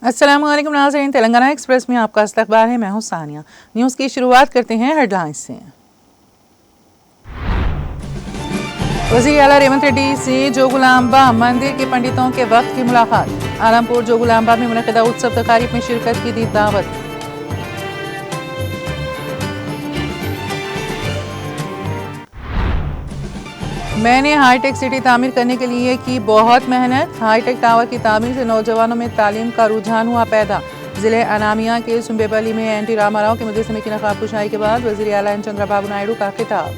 अस्सलामुअलैकुम नाज़रीन, तेलंगाना एक्सप्रेस में आपका इस्तकबाल है। मैं हूं सानिया। न्यूज़ की शुरुआत करते हैं हेडलाइंस से। वज़ीर आला रेवंत रेड्डी से जोगुलांबा मंदिर के पंडितों के वक्त की मुलाकात। आलमपुर जोगुलांबा में मुनक़िदा उत्सव तकारीब में शिरकत की दी दावत। मैंने हाईटेक सिटी तामीर करने के लिए की बहुत मेहनत। हाईटेक टावर की तामीर से नौजवानों में तालीम का रुझान हुआ पैदा। जिले अनामिया के सुंबेपल्ली में एनटी रामाराव के मुजस्समे की नकाब कुशाई के बाद वज़ीर आला एन चंद्रबाबू नायडू का खिताब।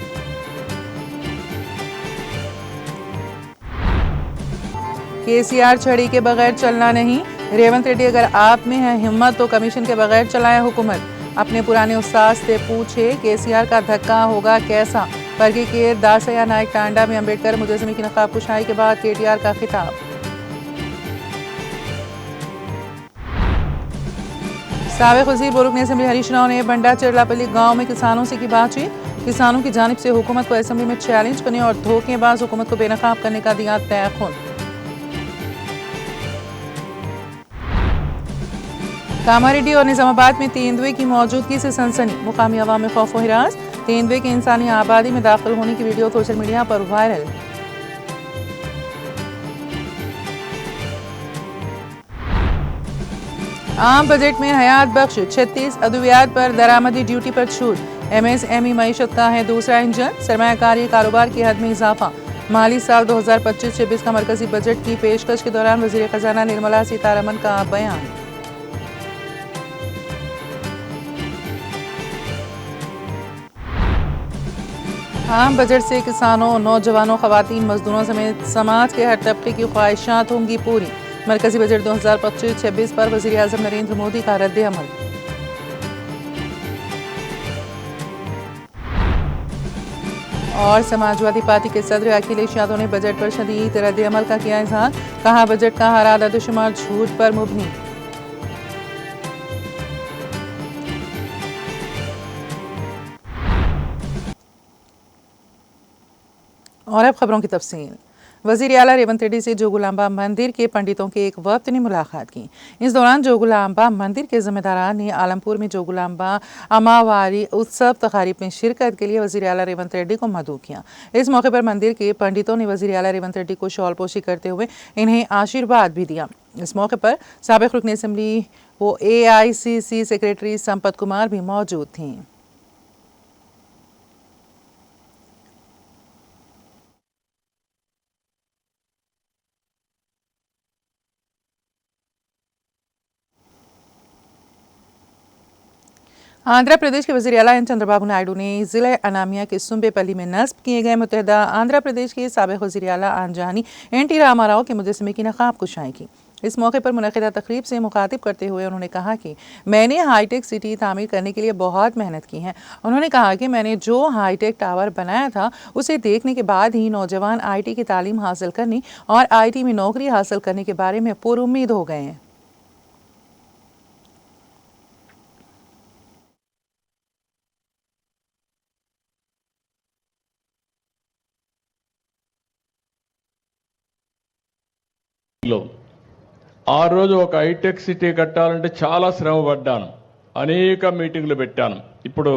केसीआर छड़ी के बगैर चलना नहीं। रेवंत रेड्डी, अगर आप में है हिम्मत तो कमीशन के बगैर चलाएं हुकूमत। अपने पुराने उस्ताद से पूछे केसीआर का धक्का होगा कैसा। परगी के दासया नायक टांडा में अंबेडकर मुजस्समे की नकाब कुशाई के बाद केटीआर का खिताब। साबिक वज़ीर बुरुकने असेंबली हरीश राव ने बंडा चिरलापल्ली गांव में किसानों से की बातचीत। किसानों की जानिब से हुकूमत को असेंबली में चैलेंज करने और धोखेबाज हुकूमत को बेनकाब करने का दिया तयख़ुन। कामारेड्डी और निजामाबाद में तेंदुए की मौजूदगी से सनसनी। मुकामी अवाम में खौफ व हिरास। तेंदुए के इंसानी आबादी में दाखिल होने की वीडियो सोशल मीडिया पर वायरल। आम बजट में हयात बख्श 36 अद्वियात पर दरामदी ड्यूटी पर छूट। एमएसएमई मईशत का है दूसरा इंजन। सरमायाकारी कारोबार की हद में इजाफा। माली साल 2025-26 का मरकजी बजट की पेशकश के दौरान वज़ीर खजाना निर्मला सीतारमण का बयान। आम बजट से किसानों, नौजवानों, खवातीन, मजदूरों समेत समाज के हर तबके की ख्वाहिशात होंगी पूरी। मरकजी बजट 2025-26 पर वज़ीर आज़म नरेंद्र मोदी का रद्द अमल। और समाजवादी पार्टी के सदर अखिलेश यादव ने बजट पर शदीद रद्द अमल का किया इजहार। कहा, बजट का हर आदतशुमार झूठ पर मुबनी। और अब खबरों की तफसील। वज़ीर आला रेवंत रेड्डी से जोगुलांबा मंदिर के पंडितों की एक वक्त ने मुलाकात की। इस दौरान जोगुलांबा मंदिर के जिम्मेदारान ने आलमपुर में जोगुलांबा अमावारी उत्सव तकारीब में शिरकत के लिए वज़ीर आला रेवंत रेड्डी को मदऊ किया। इस मौके पर मंदिर के पंडितों ने वज़ीर आला रेवंत रेड्डी को शॉलपोशी करते हुए इन्हें आशीर्वाद भी दिया। इस मौके पर साबिक रुकन असेंबली व AICC सेक्रेटरी संपत कुमार भी मौजूद थीं। आंध्र प्रदेश के वज़ीर आला एन चंद्रबाबू नायडू ने ज़िले अनामिया के सुंबेपल्ली में नस्ब किए गए मुत्तहिदा आंध्र प्रदेश के साबिक वज़ीर आला आंजानी NT रामाराव के मुजस्समे की नकाब कुशाई की। इस मौके पर मुनक़िदा तकरीब से मुखातिब करते हुए उन्होंने कहा कि मैंने हाईटेक सिटी तामीर करने के लिए बहुत मेहनत की है। उन्होंने कहा कि मैंने जो हाईटेक टावर बनाया था उसे देखने के बाद ही नौजवान IT की तालीम हासिल करने और IT में नौकरी हासिल करने के बारे में पुरुम्मीद हो गए हैं। ఆ రోజు ఒక హైటెక్ సిటీ కట్టాలంటే చాలా శ్రమ పడ్డాను, అనేక మీటింగ్లు పెట్టాను. ఇప్పుడు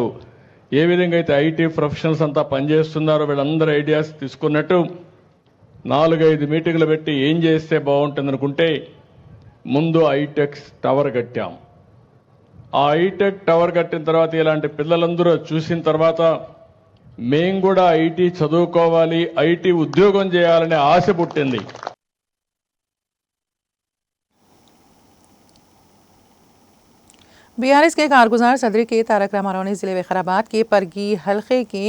ఏ విధంగా అయితే IT ప్రొఫెషనల్స్ అంతా పనిచేస్తున్నారో వీళ్ళందరూ ఐడియాస్ తీసుకున్నట్టు 4-5 మీటింగ్లు పెట్టి ఏం చేస్తే బాగుంటుంది అనుకుంటే ముందు హైటెక్ టవర్ కట్టాం. ఆ హైటెక్ టవర్ కట్టిన తర్వాత ఇలాంటి పిల్లలందరూ చూసిన తర్వాత మేము కూడా IT చదువుకోవాలి, IT ఉద్యోగం చేయాలనే ఆశ పుట్టింది. BRS के कारगुजार सदर के तारक रामाराव ने जिले विकाराबाद के परगी हल्के के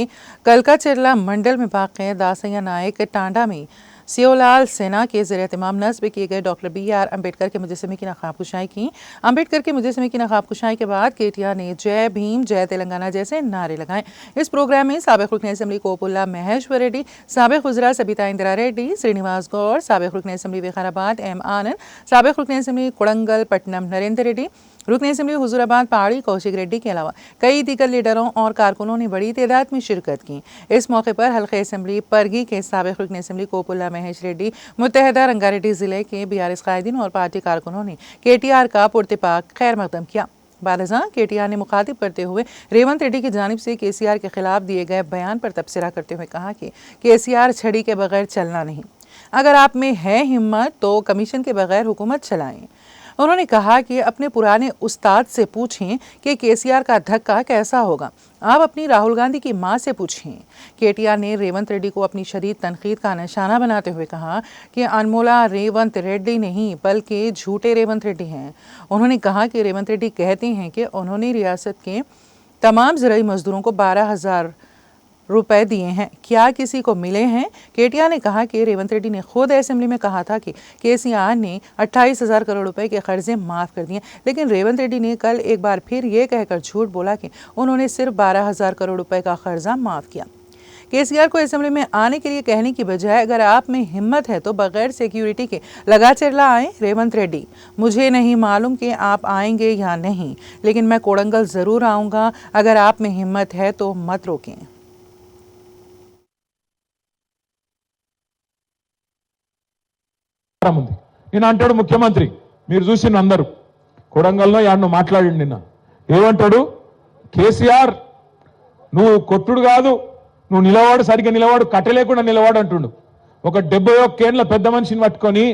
कलकाचिरला मंडल में वाक़ दासया नायक टांडा में सियोलाल सेना के ज़रिए तमाम नस्ब किए गए डॉक्टर BR अम्बेडकर के मुजस्समे की नकाब कुशाई की। अम्बेडकर के मुजस्समे की नकाब कुशाई के बाद केटीआर ने जय भीम जय तेलंगाना जैसे नारे लगाए। इस प्रोग्राम में साबिक रुकन असेंबली कोपुल्ला महेश्वर रेड्डी, साबिक गुजरा सबिता इंदिरा रेड्डी, श्रीनिवास गौड़, साबिक रुकन असेंबली विकाराबाद M आनंद, साबिक रुकन असेंबली कोड़ंगल पट्टनम नरेंद्र रेड्डी, रुकन असेंबली हुजूराबाद पहाड़ी कौशिक रेड्डी के अलावा कई दीगर लीडरों और कारकुनों ने बड़ी तादाद में शिरकत की। इस मौके पर हल्के असेंबली परगी के साबिक रुकन असेंबली कोपुल्ला महेश रेड्डी, मुत्तहदा रंगारेड्डी जिले के बीआरएस कायदीन और पार्टी कारकुनों ने केटीआर का पुरतपाक खैर मकदम किया। बादशाह केटीआर ने मुखातिब करते हुए रेवंत रेड्डी की जानिब से केसीआर के खिलाफ दिए गए बयान पर तबसरा करते हुए कहा कि केसीआर छड़ी के बगैर चलना नहीं, अगर आप में है हिम्मत तो कमीशन के बगैर हुकूमत चलाएं। उन्होंने कहा कि अपने पुराने उस्ताद से पूछें कि केसीआर का धक्का कैसा होगा, आप अपनी राहुल गांधी की मां से पूछें। केटीआर ने रेवंत रेड्डी को अपनी शदीद तनकीद का निशाना बनाते हुए कहा कि अनमोला रेवंत रेड्डी नहीं बल्कि झूठे रेवंत रेड्डी हैं। उन्होंने कहा कि रेवंत रेड्डी कहते हैं कि उन्होंने रियासत के तमाम ज़राई मजदूरों को 12,000 रुपए दिए हैं, क्या किसी को मिले हैं? केटीआर ने कहा कि रेवंत रेड्डी ने खुद असेंबली में कहा था कि केसीआर ने 28,000 करोड़ रुपए के कर्जे माफ़ कर दिए, लेकिन रेवंत रेड्डी ने कल एक बार फिर ये कहकर झूठ बोला कि उन्होंने सिर्फ 12,000 करोड़ रुपए का कर्जा माफ़ किया। केसीआर को असेंबली में आने के लिए कहने की बजाय अगर आप में हिम्मत है तो बगैर सिक्योरिटी के लगा चिरला आए। रेवंत रेड्डी, मुझे नहीं मालूम कि आप आएंगे या नहीं, लेकिन मैं कोडंगल ज़रूर आऊँगा, अगर आप में हिम्मत है तो मत रोकें। ఉంది నేను అంటాడు ముఖ్యమంత్రి, మీరు చూసిన అందరూ కొడంగల్లో యాడ్ను మాట్లాడి నిన్న ఏమంటాడు, కేసీఆర్ నువ్వు కొట్టుడు కాదు, నువ్వు నిలవాడు, సరిగ్గా నిలవాడు, కట్టలేకుండా నిలవాడు అంటుండు. ఒక 71 ఏళ్ల పెద్ద మనిషిని పట్టుకొని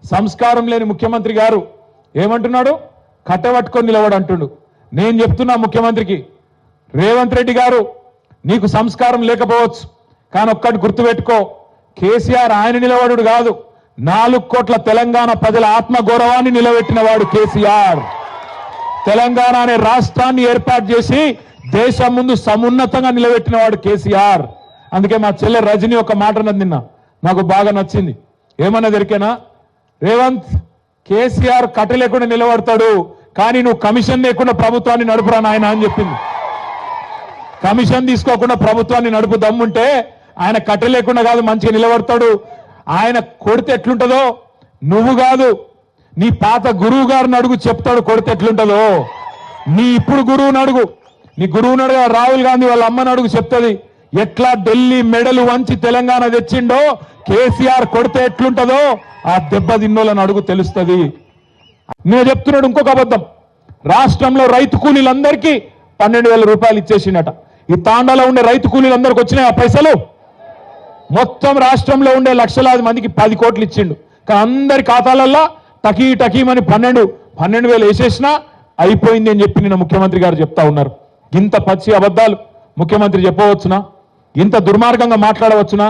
సంస్కారం లేని ముఖ్యమంత్రి గారు ఏమంటున్నాడు, కట్టబట్టుకొని నిలవాడు అంటుండు. నేను చెప్తున్నా ముఖ్యమంత్రికి, రేవంత్ రెడ్డి గారు నీకు సంస్కారం లేకపోవచ్చు, కానీ ఒక్కటి గుర్తుపెట్టుకో, కేసీఆర్ ఆయన నిలబడుడు కాదు, 4 కోట్ల తెలంగాణ ప్రజల ఆత్మగౌరవాన్ని నిలబెట్టిన వాడు కేసీఆర్. తెలంగాణ అనే రాష్ట్రాన్ని ఏర్పాటు చేసి దేశం ముందు సమున్నతంగా నిలబెట్టిన వాడు కేసీఆర్. అందుకే మా చెల్లె రజని ఒక మాట అన్నది నిన్న, నాకు బాగా నచ్చింది. ఏమన్నది ఎరికేనా, రేవంత్ కేసీఆర్ కట్ట లేకుండా నిలబడతాడు, కానీ నువ్వు కమిషన్ లేకుండా ప్రభుత్వాన్ని నడుపురా నాయన అని చెప్పింది. కమిషన్ తీసుకోకుండా ప్రభుత్వాన్ని నడుపు దమ్ముంటే ఆయన కట్ట లేకుండా కాదు మంచిగా నిలబడతాడు. ఆయన కొడితే ఎట్లుంటదో నువ్వు కాదు, నీ పాత గురువు గారిని అడుగు, చెప్తాడు కొడితే ఎట్లుంటదో. నీ ఇప్పుడు గురువుని అడుగు, నీ గురువుని అడుగు, రాహుల్ గాంధీ వాళ్ళ అమ్మని అడుగు, చెప్తుంది ఎట్లా ఢిల్లీ మెడలు వంచి తెలంగాణ తెచ్చిండో కేసీఆర్ కొడితే ఎట్లుంటదో ఆ దెబ్బ తిన్నోళ్ళని అడుగు, తెలుస్తుంది. నేను చెప్తున్నాడు ఇంకొక అబద్ధం, రాష్ట్రంలో రైతు కూలీలందరికీ 12,000 రూపాయలు ఇచ్చేసిండట. ఈ తాండాలో ఉండే రైతు కూలీలందరికీ వచ్చినాయి ఆ పైసలు. మొత్తం రాష్ట్రంలో ఉండే లక్షలాది మందికి 10 కోట్లు ఇచ్చిండు, కానీ అందరి ఖాతాలల్లో టకీమని 12,000 వేసేసినా అయిపోయింది అని చెప్పి నిన్న ముఖ్యమంత్రి గారు చెప్తా ఉన్నారు. ఇంత పచ్చి అబద్ధాలు ముఖ్యమంత్రి చెప్పవచ్చునా? ఇంత దుర్మార్గంగా మాట్లాడవచ్చునా?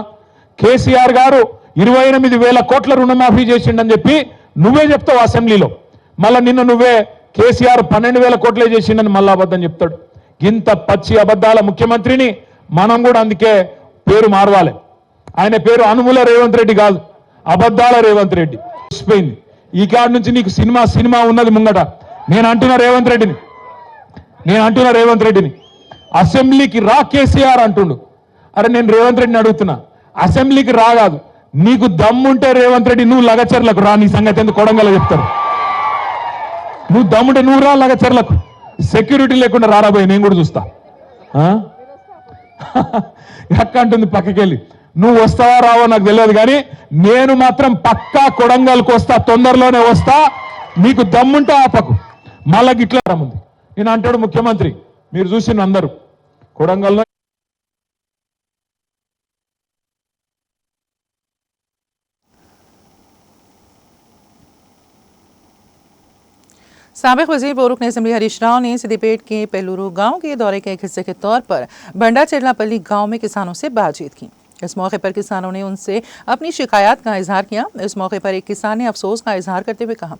కేసీఆర్ గారు 28,000 కోట్ల రుణమాఫీ చేసిండని చెప్పి నువ్వే చెప్తావు అసెంబ్లీలో, మళ్ళా నిన్న నువ్వే కేసీఆర్ 12,000 కోట్లే చేసిండని మళ్ళా అబద్ధం చెప్తాడు. ఇంత పచ్చి అబద్ధాల ముఖ్యమంత్రిని మనం కూడా అందుకే పేరు మారవాలి. ఆయన పేరు అనుముల రేవంత్ రెడ్డి కాదు, అబద్ధాల రేవంత్ రెడ్డి. చూసిపోయింది. ఈ కాడి నుంచి నీకు సినిమా ఉన్నది ముంగట. నేను అంటున్నా రేవంత్ రెడ్డిని అసెంబ్లీకి రా కేసీఆర్ అంటుండు. అరే నేను రేవంత్ రెడ్డిని అడుగుతున్నా, అసెంబ్లీకి రాగాదు, నీకు దమ్ముంటే రేవంత్ రెడ్డి నువ్వు లగచర్లకు రా, నీ సంగతి ఎందుకు కొడంగల చెప్తారు. నువ్వు దమ్ముంటే నువ్వు రా లగచర్లకు, సెక్యూరిటీ లేకుండా రారాబోయే నేను కూడా చూస్తా. ఎక్క అంటుంది పక్కకెళ్ళి, నువ్వు వస్తావా రావో నాకు తెలియదు, కానీ నేను మాత్రం పక్కా కొడంగల్కి వస్తా, తొందరలోనే వస్తా. నీకు దమ్ముంటే ఆపకు, మళ్ళా గిట్లా ఉంది. నేను అంటాడు ముఖ్యమంత్రి, మీరు చూసిన అందరూ కొడంగల్లో साबिक वजीर व रुकन असेंबली हरीश राव ने सिद्दीपेट के पेलूरू गांव के दौरे के एक हिस्से के तौर पर बंडा चिरलापल्ली गांव में किसानों से बातचीत की। इस मौके पर किसानों ने उनसे अपनी शिकायत का इजहार किया। इस मौके पर एक किसान ने अफसोस का इजहार करते हुए कहा,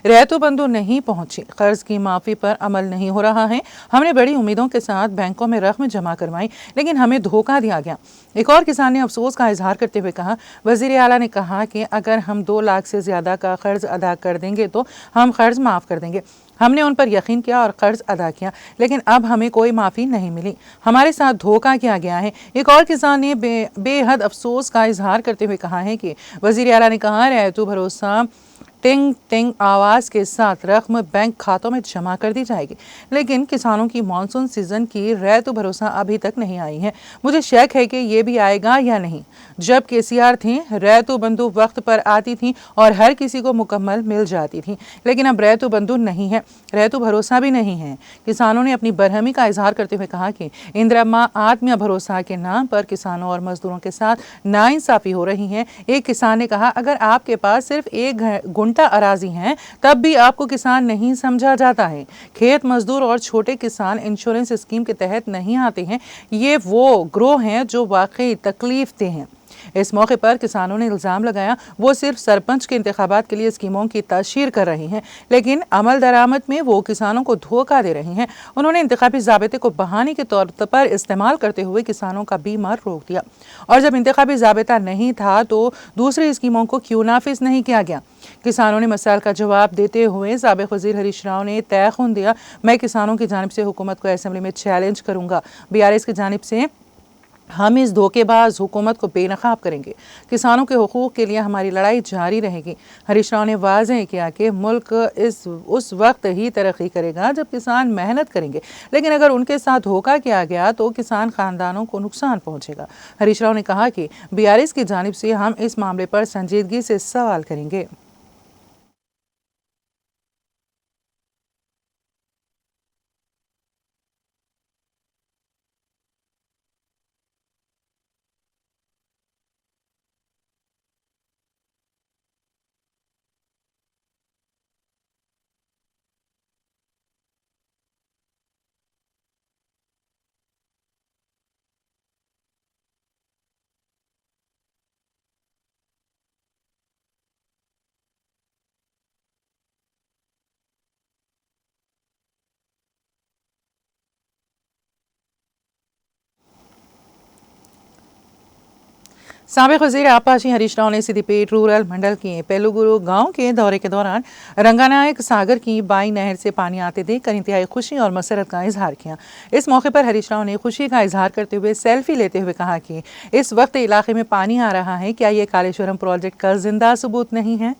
रियायतों बंधु नहीं पहुंची, कर्ज की माफ़ी पर अमल नहीं हो रहा है। हमने बड़ी उम्मीदों के साथ बैंकों में रकम जमा करवाई, लेकिन हमें धोखा दिया गया। एक और किसान ने अफसोस का इजहार करते हुए कहा, वज़ीर आला ने कहा कि अगर हम 2 लाख से ज़्यादा का कर्ज अदा कर देंगे तो हम कर्ज माफ़ कर देंगे। हमने उन पर यकीन किया और कर्ज अदा किया, लेकिन अब हमें कोई माफ़ी नहीं मिली, हमारे साथ धोखा किया गया है। एक और किसान ने बेहद अफसोस का इजहार करते हुए कहा है कि वज़ीर आला ने कहा, रियायतों भरोसा टिंग टिंग आवाज के साथ रकम बैंक खातों में जमा कर दी जाएगी। लेकिन किसानों की मानसून सीजन की रैयत भरोसा अभी तक नहीं आई है। मुझे शक है कि ये भी आएगा या नहीं। जब केसीआर थी, रैयत बंधु वक्त पर आती थी और हर किसी को मुकम्मल मिल जाती थी। लेकिन अब रैयत बंधु नहीं है, रैयत भरोसा भी नहीं है। किसानों ने अपनी बरहमी का इजहार करते हुए कहा कि इंदिरा आत्म भरोसा के नाम पर किसानों और मजदूरों के साथ नाइंसाफी हो रही है। एक किसान ने कहा, अगर आपके पास सिर्फ 1 गुंठा अराजी है तब भी आपको किसान नहीं समझा जाता है। खेत मजदूर और छोटे किसान इंश्योरेंस स्कीम के तहत नहीं आते हैं। ये वो ग्रोह हैं जो वाकई तकलीफ दे हैं। इस मौके पर किसानों ने इल्जाम लगाया वो सिर्फ सरपंच के इंतखाबात के लिए स्कीमों की तशहीर कर रही हैं, लेकिन अमल दरामद में वो किसानों को धोखा दे रही हैं। उन्होंने इंतखाबी ज़ाबिते को बहाने के तौर पर इस्तेमाल करते हुए किसानों का बीमा रोक दिया। और जब इंतखाबी ज़ाबिता नहीं था तो दूसरी स्कीमों को क्यों नाफिज नहीं किया गया? किसानों ने मसाइल का जवाब देते हुए साबिक वज़ीर हरीश राव ने तयख़ुन दिया, मैं किसानों की जानिब से हुकूमत को असेंबली में चैलेंज करूंगा। BRS की जानिब से हम इस धोखेबाज हुकूमत को बेनकाब करेंगे। किसानों के हुकूक के लिए हमारी लड़ाई जारी रहेगी। हरीश राव ने वाज़ेह किया कि मुल्क उस वक्त ही तरक्की करेगा जब किसान मेहनत करेंगे, लेकिन अगर उनके साथ धोखा किया गया तो किसान खानदानों को नुकसान पहुंचेगा। हरीश राव ने कहा कि BRS की जानिब से हम इस मामले पर संजीदगी से सवाल करेंगे। साबिक वज़ीर आपाशी हरीश राव ने सिद्दीपेट रूरल मंडल के पेलुगुरु गांव के दौरे के दौरान रंगानायक सागर की बाई नहर से पानी आते देखकर इंतहाई खुशी और मसरत का इजहार किया। इस मौके पर हरीश राव ने खुशी का इजहार करते हुए सेल्फी लेते हुए कहा कि इस वक्त इलाके में पानी आ रहा है, क्या ये कालेश्वरम प्रोजेक्ट का जिंदा सबूत नहीं है?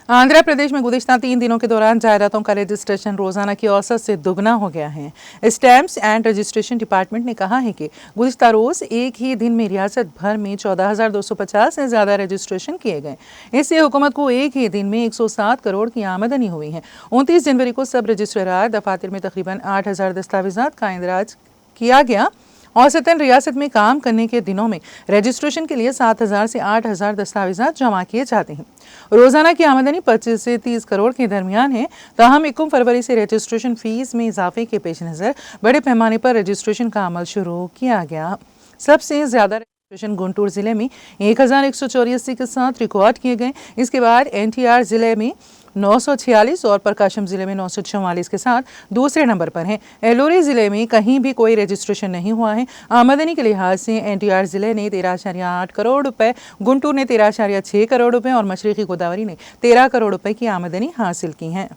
आंध्र प्रदेश में गुज़िश्ता 3 दिनों के दौरान जायदादों का रजिस्ट्रेशन रोजाना की औसत से दुगना हो गया है। स्टैम्प्स एंड रजिस्ट्रेशन डिपार्टमेंट ने कहा है कि गुज़िश्ता रोज एक ही दिन में रियासत भर में 14,250 से ज़्यादा रजिस्ट्रेशन किए गए। इससे हुकूमत को एक ही दिन में 107 करोड़ की आमदनी हुई है। 29 जनवरी को सब रजिस्ट्रार दफातर में तकरीबन 8,000 दस्तावेजात का इंदराज किया गया। औसतन रियासत में काम करने के दिनों में रजिस्ट्रेशन के लिए 7,000 से 8,000 दस्तावेजात जमा किए जाते हैं। रोजाना की आमदनी 25 से 30 करोड़ के दरमियान है। ताहम 1 फरवरी से रजिस्ट्रेशन फीस में इजाफे के पेश नज़र बड़े पैमाने पर रजिस्ट्रेशन का अमल शुरू किया गया। सबसे ज्यादा रजिस्ट्रेशन गुंटूर जिले में 1,184 के साथ रिकॉर्ड किए गए। इसके बाद NTR जिले में 946 और प्रकाशम जिले में 944 के साथ दूसरे नंबर पर हैं। एलोरी जिले में कहीं भी कोई रजिस्ट्रेशन नहीं हुआ है। आमदनी के लिहाज से NTR जिले ने 13.8 करोड़ रुपए, गुंटूर ने 13.6 करोड़ रुपए और मशरकी गोदावरी ने 13 करोड़ रुपए की आमदनी हासिल की है।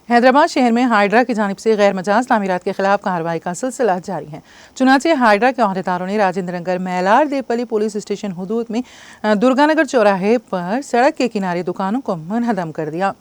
हैदराबाद शहर में हाइड्रा की जानिब से गैर मजाज तामीरात के खिलाफ कार्रवाई का सिलसिला जारी है। चुनाचे हाइड्रा के अहदेदारों ने राजेंद्र नगर मैलार देवपली पुलिस स्टेशन हुदूद में दुर्गानगर चौराहे पर सड़क के किनारे दुकानों को मुनहदम कर दिया।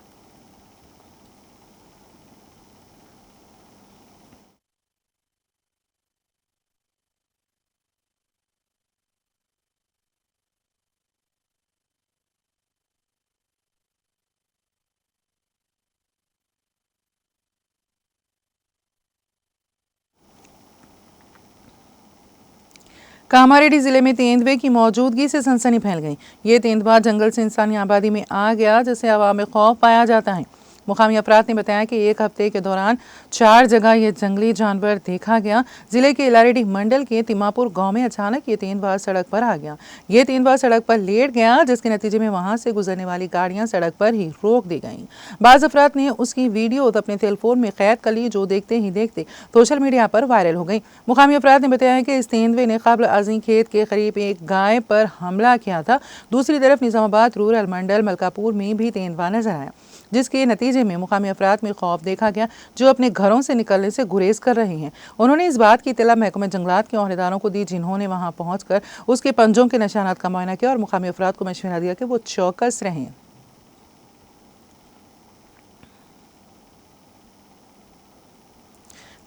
कामारेड्डी जिले में तेंदुए की मौजूदगी से सनसनी फैल गई। ये तेंदुआ जंगल से इंसानी आबादी में आ गया, जिससे हवा में खौफ पाया जाता है। मुकामी अफराद ने बताया कि एक हफ्ते के दौरान 4 जगह ये जंगली जानवर देखा गया। जिले के इलारेडी मंडल के तिमापुर गांव में अचानक ये 3 बार सड़क पर आ गया। ये 3 बार सड़क पर लेट गया, जिसके नतीजे में वहां से गुजरने वाली गाड़ियां सड़क पर ही रोक दी गईं। बाज़ अफराद ने उसकी वीडियो अपने टेलीफोन में कैद कर ली, जो देखते ही देखते सोशल मीडिया पर वायरल हो गई। मुकामी अफराद ने बताया कि इस तेंदुए ने क़ब्ल अज़ीं खेत के करीब एक गाय पर हमला किया था। दूसरी तरफ निजामाबाद रूरल मंडल मलकापुर में भी तेंदुआ नजर आया, जिसके नतीजे में मुकामी अफराद में खौफ देखा गया, जो अपने घरों से निकलने से गुरेज कर रहे हैं। उन्होंने इस बात की इत्तला महकमा जंगलात के ओहदेदारों को दी, जिन्होंने वहां पहुंचकर उसके पंजों के निशानात का मुआयना किया और मुकामी अफराद को मशवरा दिया कि वो चौकस रहें।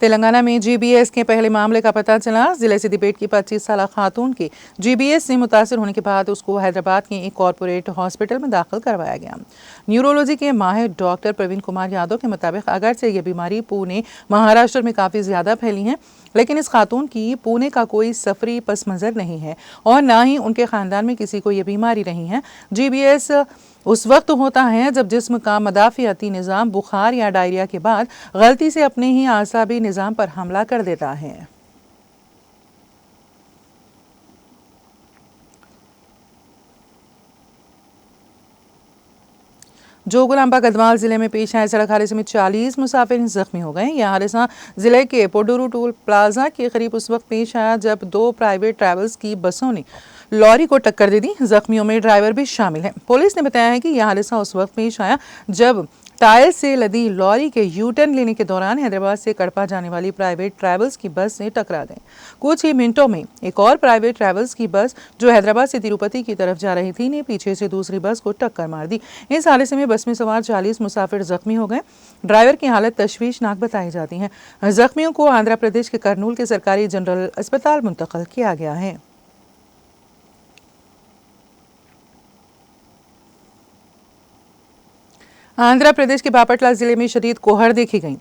तेलंगाना में जीबीएस के पहले मामले का पता चला। जिले सिद्दीपेट की 25 साल खातून के जीबीएस से मुतासर होने के बाद उसको हैदराबाद के एक कॉरपोरेट हॉस्पिटल में दाखिल करवाया गया। न्यूरोलॉजी के माहिर डॉक्टर प्रवीण कुमार यादव के मुताबिक अगरचे ये बीमारी पुणे महाराष्ट्र में काफ़ी ज़्यादा फैली है, लेकिन इस खातून की पुणे का कोई सफरी पस मंज़र नहीं है और ना ही उनके ख़ानदान में किसी को ये बीमारी रही है। जीबीएस उस वक्त होता है जब जिस्म का मदाफ़ियाती निज़ाम बुखार या डायरिया के बाद गलती से अपने ही आसाबी निज़ाम पर हमला कर देता है। जोगुलांबा गढ़वाल जिले में पेश आए सड़क हादसे में 40 मुसाफिर जख्मी हो गए। यह हादसा जिले के पोडुरु टोल प्लाजा के करीब उस वक्त पेश आया जब 2 प्राइवेट ट्रैवल्स की बसों ने लॉरी को टक्कर दे दी। जख्मियों में ड्राइवर भी शामिल है। पुलिस ने बताया है कि यह हादसा उस वक्त पेश आया जब टायर से लदी लॉरी के यू-टर्न लेने के दौरान हैदराबाद से कड़पा जाने वाली प्राइवेट ट्रैवल्स की बस से टकरा गए। कुछ ही मिनटों में एक और प्राइवेट ट्रैवल्स की बस जो हैदराबाद से तिरुपति की तरफ जा रही थी ने पीछे से दूसरी बस को टक्कर मार दी। इस हादसे में बस में सवार 40 मुसाफिर जख्मी हो गए। ड्राइवर की हालत तशवीशनाक बताई जाती है। जख्मियों को आंध्र प्रदेश के कर्नूल के सरकारी जनरल अस्पताल मुंतकिल किया गया है। आंध्र प्रदेश के बापटला जिले में शदीद कोहर देखी गई।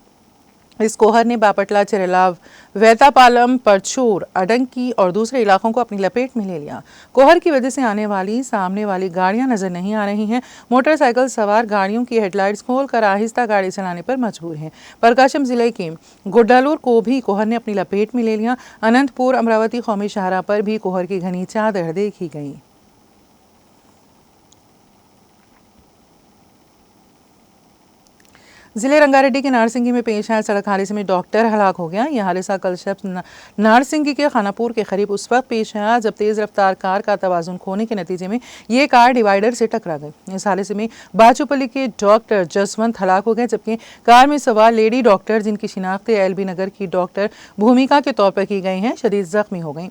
इस कोहर ने बापटला, चरेलाव, वेतापालम, परचूर, अडंकी और दूसरे इलाकों को अपनी लपेट में ले लिया। कोहर की वजह से आने वाली सामने वाली गाड़ियां नजर नहीं आ रही हैं। मोटरसाइकिल सवार गाड़ियों की हेडलाइट्स खोलकर आहिस्ता गाड़ी चलाने पर मजबूर हैं। प्रकाशम जिले के गुड्डालूर को भी कोहर ने अपनी लपेट में ले लिया। अनंतपुर, अमरावती कौमी शाहरा पर भी कोहर की घनी चादर देखी गई। जिले रंगारेड्डी के नारसिंगी में पेश आए सड़क हादसे में डॉक्टर हलाक हो गया। यह हादसा कल शब नारसिंगी के खानापुर के करीब उस वक्त पेश आया जब तेज रफ्तार कार का तवाजुन खोने के नतीजे में ये कार डिवाइडर से टकरा गई। इस हादसे में बाचूपल्ली के डॉक्टर जसवंत हलाक हो गए, जबकि कार में सवार लेडी डॉक्टर, जिनकी शिनाख्त एलबी नगर की डॉक्टर भूमिका के तौर पर की गई हैं, शदीद जख्मी हो गई।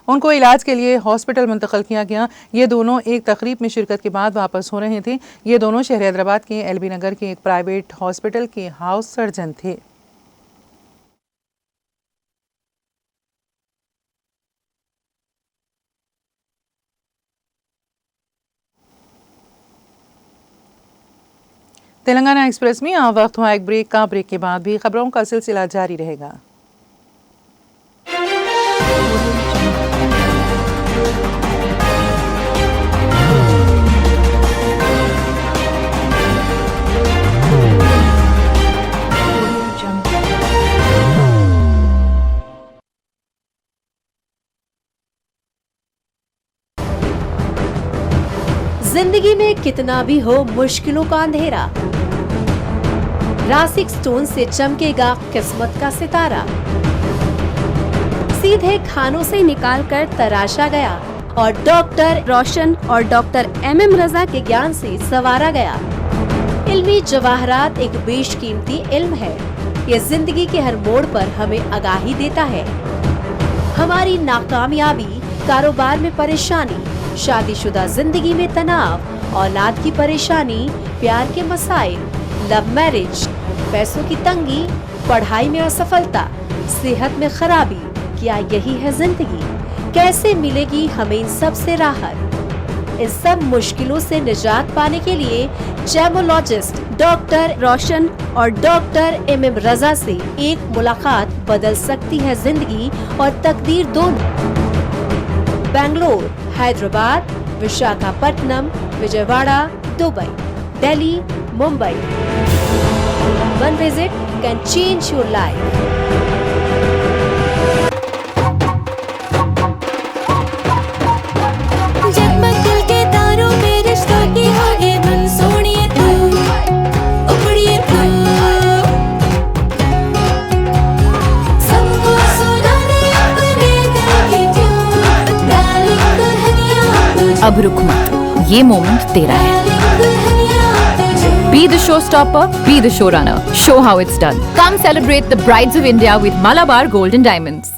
उनको इलाज के लिए हॉस्पिटल मुंतकिल किया गया। ये दोनों एक तकरीब में शिरकत के बाद वापस हो रहे थे। ये दोनों शहर हैदराबाद के एलबी नगर के एक प्राइवेट हॉस्पिटल के हाउस सर्जन थे। तेलंगाना एक्सप्रेस में आ वक्त हुआ एक ब्रेक का। ब्रेक के बाद भी खबरों का सिलसिला जारी रहेगा। जिंदगी में कितना भी हो मुश्किलों का अंधेरा, रासिक स्टोन से चमकेगा किस्मत का सितारा। सीधे खानों से निकालकर तराशा गया और डॉक्टर रोशन और डॉक्टर MM रजा के ज्ञान से संवारा गया। इल्मी जवाहरात एक बेशकीमती इल्म है। ये जिंदगी के हर मोड़ पर हमें आगाही देता है। हमारी नाकामयाबी, कारोबार में परेशानी, शादीशुदा जिंदगी में तनाव, औलाद की परेशानी, प्यार के मसाइल, लव मैरिज, पैसों की तंगी, पढ़ाई में असफलता, सेहत में खराबी, क्या यही है जिंदगी? कैसे मिलेगी हमें इन सब से राहत? इन सब मुश्किलों से निजात पाने के लिए जेमोलॉजिस्ट डॉक्टर रोशन और डॉक्टर MM रजा से एक मुलाकात बदल सकती है जिंदगी और तकदीर दोनों। Bangalore, Hyderabad, Visakhapatnam, Vijayawada, Dubai, Delhi, Mumbai. one visit can change your life. जगमग दिल के तारों में रिश्तों की होगी धुन, सोनिए तू, उपड़िए तू, सबको सुनाने अपने दिल की ट्यून, डार्लिंग दुल्हनिया तुझे, अब रुक मत, ये मोमेंट तेरा है. डार्लिंग दुल्हनिया तुझे. Be the showstopper, be the showrunner. Show how it's done. Come celebrate the brides of India with Malabar Gold and Diamonds.